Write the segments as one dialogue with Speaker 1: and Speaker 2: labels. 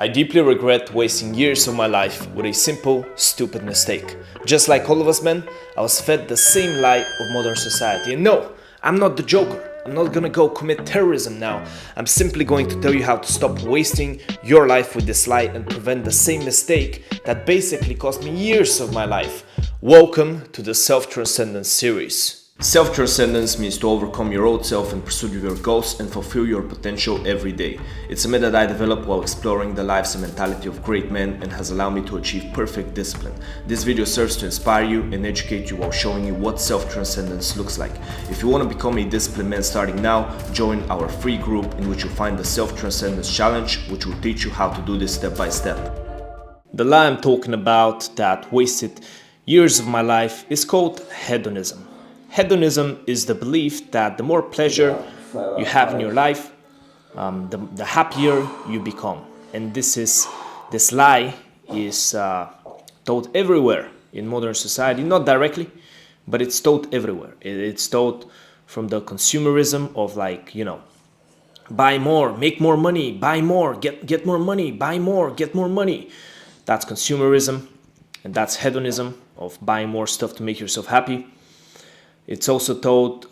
Speaker 1: I deeply regret wasting years of my life with a simple, stupid mistake. Just like all of us men, I was fed the same lie of modern society. And no, I'm not the Joker. I'm not gonna go commit terrorism now. I'm simply going to tell you how to stop wasting your life with this lie and prevent the same mistake that basically cost me years of my life. Welcome to the Self-Transcendence series. Self-transcendence means to overcome your old self and pursue your goals and fulfill your potential every day. It's a method I developed while exploring the lives and mentality of great men and has allowed me to achieve perfect discipline. This video serves to inspire you and educate you while showing you what self-transcendence looks like. If you want to become a disciplined man starting now, join our free group in which you'll find the Self-Transcendence Challenge, which will teach you how to do this step by step. The lie I'm talking about that wasted years of my life is called hedonism. Hedonism is the belief that the more pleasure you have in your life, the happier you become. And this lie is taught everywhere in modern society, not directly, but it's taught everywhere. It's taught from the consumerism of buy more, make more money, buy more, get more money, buy more, get more money. That's consumerism, and that's hedonism of buying more stuff to make yourself happy. It's also taught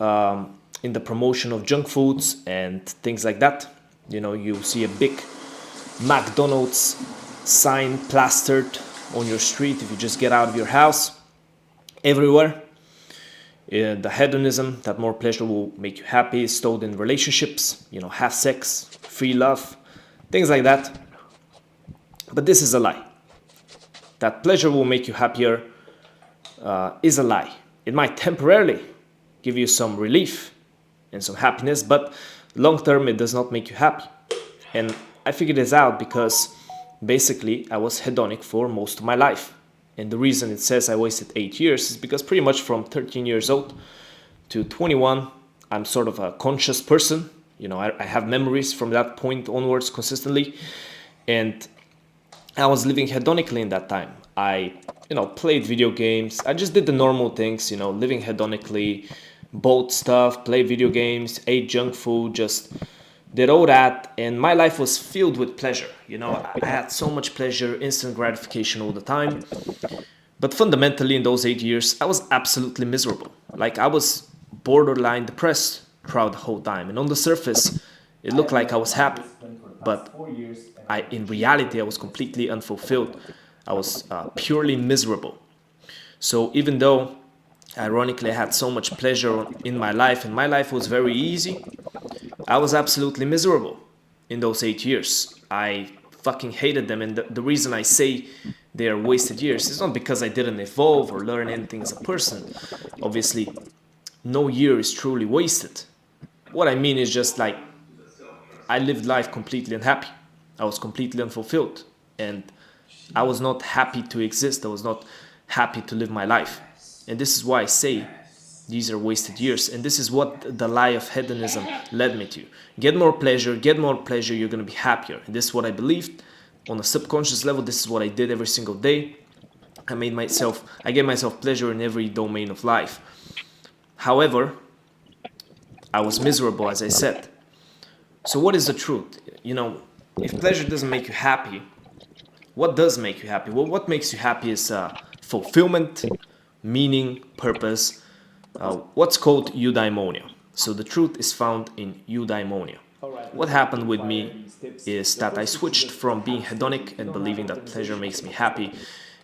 Speaker 1: in the promotion of junk foods and things like that. You see a big McDonald's sign plastered on your street if you just get out of your house. Everywhere. The hedonism that more pleasure will make you happy is taught in relationships. Have sex, free love, things like that. But this is a lie. That pleasure will make you happier is a lie. It might temporarily give you some relief and some happiness, but long term it does not make you happy. And I figured this out because basically I was hedonic for most of my life. And the reason it says I wasted 8 years is because pretty much from 13 years old to 21, I'm sort of a conscious person. I have memories from that point onwards consistently. And I was living hedonically in that time. I played video games. I just did the normal things, living hedonically, bought stuff, played video games, ate junk food, just did all that. And my life was filled with pleasure. I had so much pleasure, instant gratification all the time. But fundamentally in those 8 years, I was absolutely miserable. I was borderline depressed throughout the whole time. And on the surface, it looked like I was happy. But in reality, I was completely unfulfilled. I was purely miserable. So even though, ironically, I had so much pleasure in my life, and my life was very easy, I was absolutely miserable in those 8 years. I fucking hated them, and the reason I say they are wasted years is not because I didn't evolve or learn anything as a person. Obviously, no year is truly wasted. What I mean is just I lived life completely unhappy. I was completely unfulfilled, and I was not happy to exist. I was not happy to live my life. And this is why I say these are wasted years. And this is what the lie of hedonism led me to. Get more pleasure, you're going to be happier. And this is what I believed on a subconscious level. This is what I did every single day. I gave myself pleasure in every domain of life. However, I was miserable, as I said. So what is the truth? If pleasure doesn't make you happy, what does make you happy? Well, what makes you happy is fulfillment, meaning, purpose, what's called eudaimonia. So the truth is found in eudaimonia. What happened with me is that I switched from being hedonic and believing that pleasure makes me happy.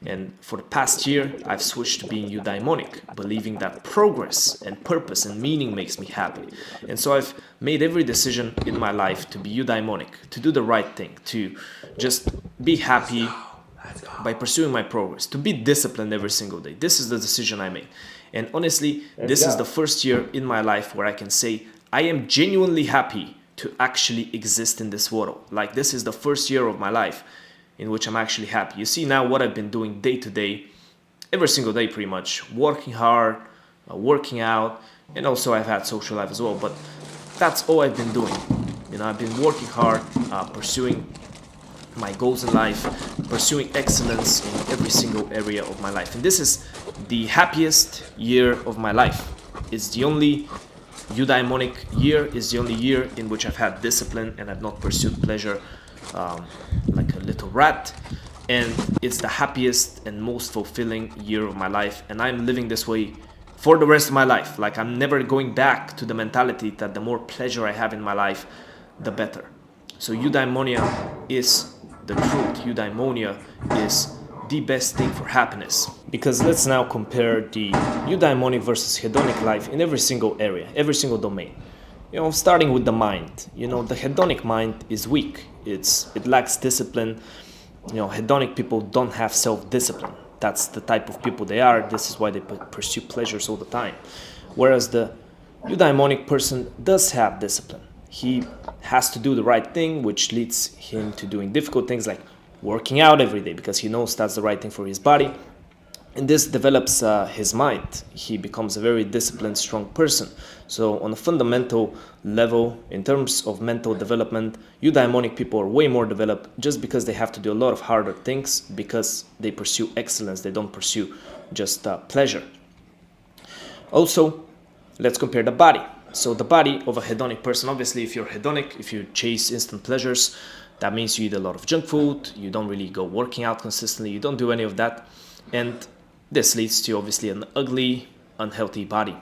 Speaker 1: And for the past year, I've switched to being eudaimonic, believing that progress and purpose and meaning makes me happy. And so I've made every decision in my life to be eudaimonic, to do the right thing, to just be happy by pursuing my progress, to be disciplined every single day. This is the decision I made. And honestly, this is the first year in my life where I can say I am genuinely happy to actually exist in this world. This is the first year of my life in which I'm actually happy. You see now what I've been doing day to day, every single day pretty much, working hard, working out, and also I've had social life as well, but that's all I've been doing. I've been working hard, pursuing my goals in life, pursuing excellence in every single area of my life. And this is the happiest year of my life. It's the only eudaimonic year, is the only year in which I've had discipline and I've not pursued pleasure like a little rat, and it's the happiest and most fulfilling year of my life, and I'm living this way for the rest of my life. Like, I'm never going back to the mentality that the more pleasure I have in my life, the better. So eudaimonia is the truth. Eudaimonia is the best thing for happiness. Because let's now compare the eudaimonic versus hedonic life in every single area, every single domain. Starting with the mind. The hedonic mind is weak. It lacks discipline. Hedonic people don't have self-discipline. That's the type of people they are. This is why they pursue pleasures all the time. Whereas the eudaimonic person does have discipline. He has to do the right thing, which leads him to doing difficult things like working out every day because he knows that's the right thing for his body. And this develops his mind. He becomes a very disciplined, strong person. So on a fundamental level, in terms of mental development, eudaimonic people are way more developed just because they have to do a lot of harder things because they pursue excellence. They don't pursue just pleasure. Also, let's compare the body. So the body of a hedonic person, obviously, if you're hedonic, if you chase instant pleasures, that means you eat a lot of junk food, you don't really go working out consistently, you don't do any of that. And this leads to obviously an ugly, unhealthy body.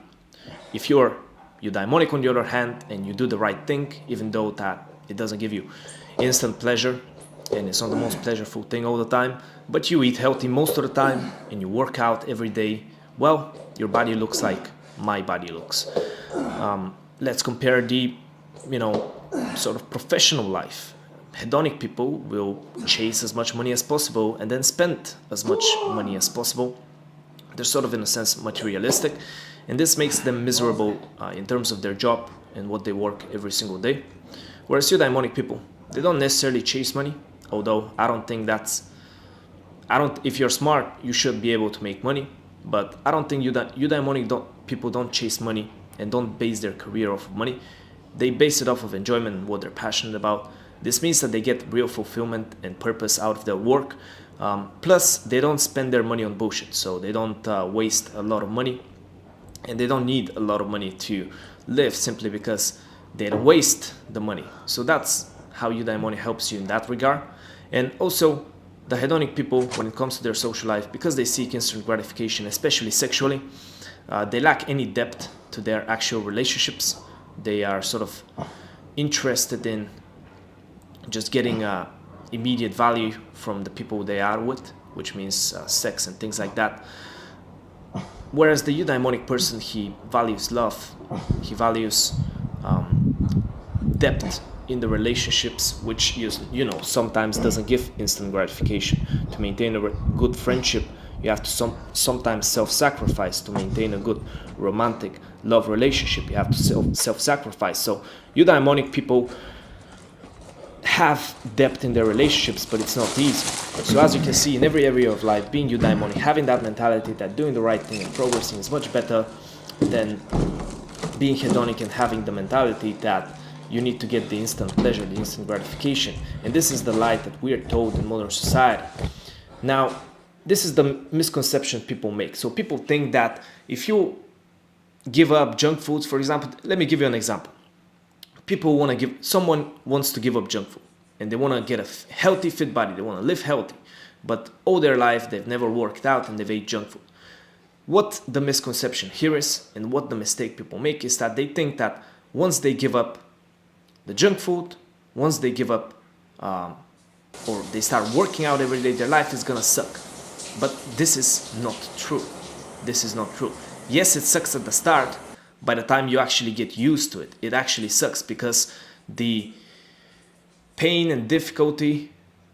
Speaker 1: If you're eudaimonic on the other hand, and you do the right thing, even though that it doesn't give you instant pleasure, and it's not the most pleasureful thing all the time, but you eat healthy most of the time, and you work out every day, well, your body looks like my body looks. Let's compare the, sort of professional life. Hedonic people will chase as much money as possible and then spend as much money as possible. They're sort of, in a sense, materialistic, and this makes them miserable in terms of their job and what they work every single day. Whereas eudaimonic people, they don't necessarily chase money, although if you're smart, you should be able to make money, but I don't think eudaimonic people don't chase money and don't base their career off of money. They base it off of enjoyment and what they're passionate about. This means that they get real fulfillment and purpose out of their work. Plus, they don't spend their money on bullshit, so they don't waste a lot of money, and they don't need a lot of money to live simply because they don't waste the money. So that's how eudaimonia helps you in that regard. And also, the hedonic people, when it comes to their social life, because they seek instant gratification, especially sexually, they lack any depth to their actual relationships. They are sort of interested in just getting immediate value from the people they are with, which means sex and things like that. Whereas the eudaimonic person, he values love, he values depth in the relationships, which sometimes doesn't give instant gratification. To maintain a good friendship, you have to sometimes self-sacrifice. To maintain a good romantic love relationship, you have to self-sacrifice. So eudaimonic people have depth in their relationships, but it's not easy. So as you can see, in every area of life, being eudaimonic, having that mentality that doing the right thing and progressing is much better than being hedonic and having the mentality that you need to get the instant pleasure, the instant gratification. And this is the lie that we are told in modern society. Now, this is the misconception people make. So people think that if you give up junk foods, for example, let me give you an example. Someone wants to give up junk food and they want to get a healthy, fit body. They want to live healthy, but all their life they've never worked out and they've ate junk food. What the misconception here is, and what the mistake people make, is that they think that once they give up the junk food, once they give up or they start working out every day, their life is gonna suck. But this is not true. This is not true. Yes, it sucks at the start. By the time you actually get used to it, it actually sucks, because the pain and difficulty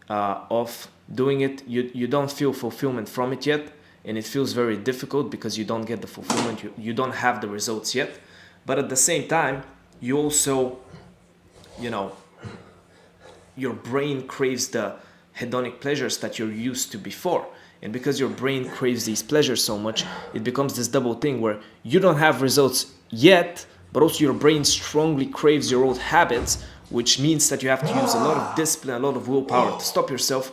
Speaker 1: of doing it, you don't feel fulfillment from it yet, and it feels very difficult because you don't get the fulfillment, you don't have the results yet. But at the same time, you also, your brain craves the hedonic pleasures that you're used to before. And because your brain craves these pleasures so much, it becomes this double thing where you don't have results yet, but also your brain strongly craves your old habits, which means that you have to use a lot of discipline, a lot of willpower to stop yourself,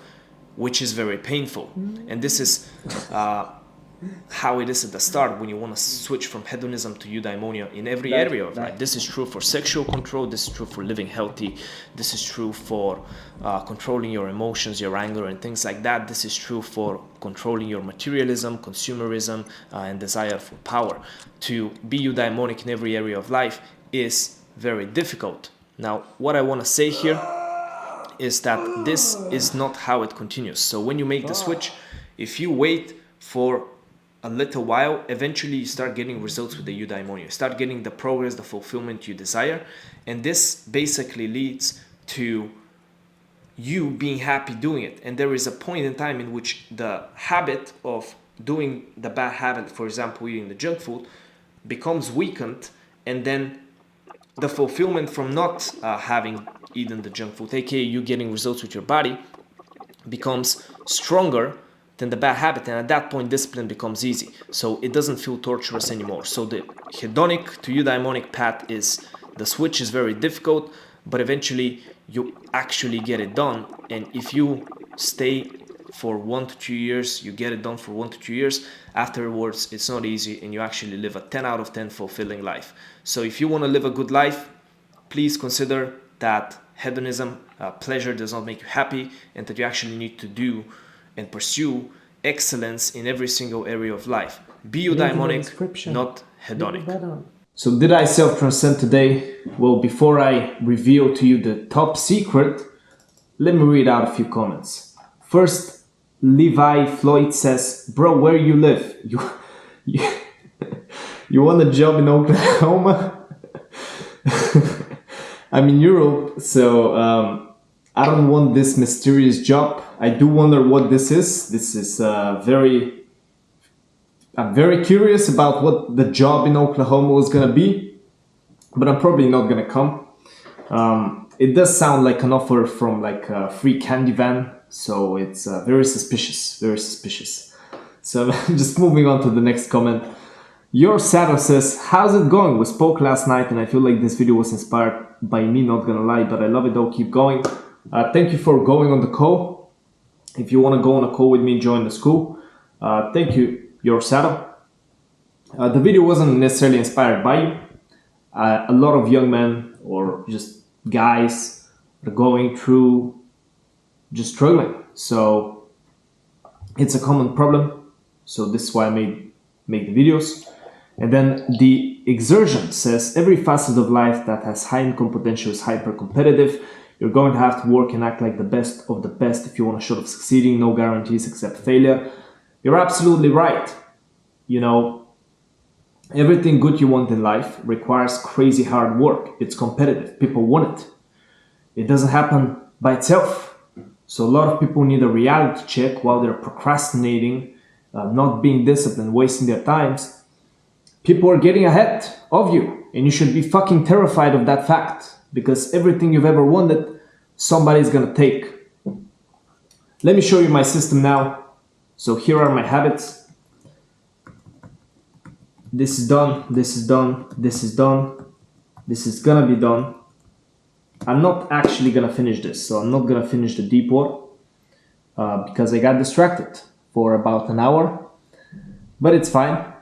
Speaker 1: which is very painful. And this is how it is at the start when you want to switch from hedonism to eudaimonia in every area of life. This is true for sexual control, this is true for living healthy, this is true for controlling your emotions, your anger and things like that. This is true for controlling your materialism, consumerism, and desire for power. To be eudaimonic in every area of life is very difficult. Now, what I want to say here is that this is not how it continues. So when you make the switch, if you wait for a little while, eventually you start getting results with the eudaimonia. You start getting the progress, the fulfillment you desire. And this basically leads to you being happy doing it. And there is a point in time in which the habit of doing the bad habit, for example, eating the junk food, becomes weakened, and then the fulfillment from not having eaten the junk food, aka you getting results with your body, becomes stronger than the bad habit, and at that point discipline becomes easy. So it doesn't feel torturous anymore. So the hedonic to eudaimonic path is, the switch is very difficult, but eventually you actually get it done. And if you stay for 1 to 2 years, you get it done for 1 to 2 years, afterwards it's not easy, and you actually live a 10 out of 10 fulfilling life. So if you want to live a good life, please consider that hedonism, pleasure, does not make you happy, and that you actually need to do and pursue excellence in every single area of life. Be eudaimonic, not hedonic. So did I self-transcend today? Well, before I reveal to you the top secret, let me read out a few comments. First, Levi Floyd says, bro, where you live? You want a job in Oklahoma? I'm in Europe, so I don't want this mysterious job. I do wonder what this is. This is I'm very curious about what the job in Oklahoma is going to be, but I'm probably not going to come. It does sound like an offer from like a free candy van, so it's very suspicious, very suspicious. So just moving on to the next comment. Your Sato says, how's it going? We spoke last night and I feel like this video was inspired by me, not gonna lie, but I love it though, keep going. Thank you for going on the call. If you want to go on a call with me, join the school. Thank you, Your Sato. The video wasn't necessarily inspired by you. A lot of young men or just guys are going through just struggling. So it's a common problem. So this is why I make the videos. And then the Exertion says, every facet of life that has high income potential is hyper competitive. You're going to have to work and act like the best of the best if you want a shot of succeeding. No guarantees except failure. You're absolutely right. You know, everything good you want in life requires crazy hard work. It's competitive. People want it. It doesn't happen by itself. So a lot of people need a reality check while they're procrastinating, not being disciplined, wasting their times. People are getting ahead of you, and you should be fucking terrified of that fact, because everything you've ever wanted, somebody's gonna take. Let me show you my system now. So here are my habits. This is done, this is done, this is done, this is gonna be done. I'm not actually gonna finish this, so I'm not gonna finish the deep water because I got distracted for about an hour, but it's fine.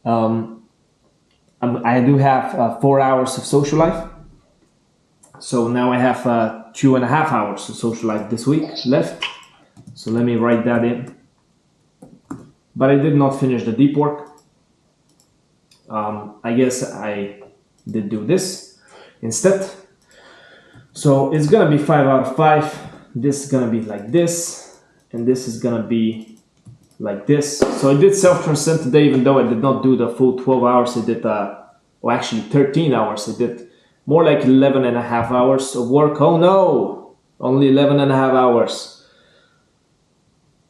Speaker 1: I do have 4 hours of social life, so now I have 2.5 hours of social life this week left, so let me write that in. But I did not finish the deep work. I guess I did do this instead. So it's gonna be 5 out of 5. This is gonna be like this, and this is gonna be like this. So I did self-transcend today, even though I did not do the full 12 hours. I did, well, actually 13 hours. I did more like 11.5 hours of work. Oh no, only 11.5 hours.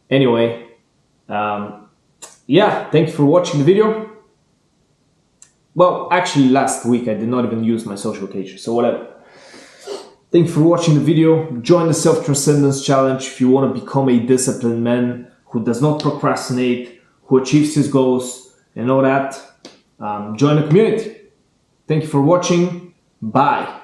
Speaker 1: Anyway, yeah, thank you for watching the video. Well, actually last week I did not even use my social occasion, so whatever. Thank you for watching the video. Join the Self-Transcendence Challenge if you want to become a disciplined man who does not procrastinate, who achieves his goals and all that. Join the community. Thank you for watching. Bye.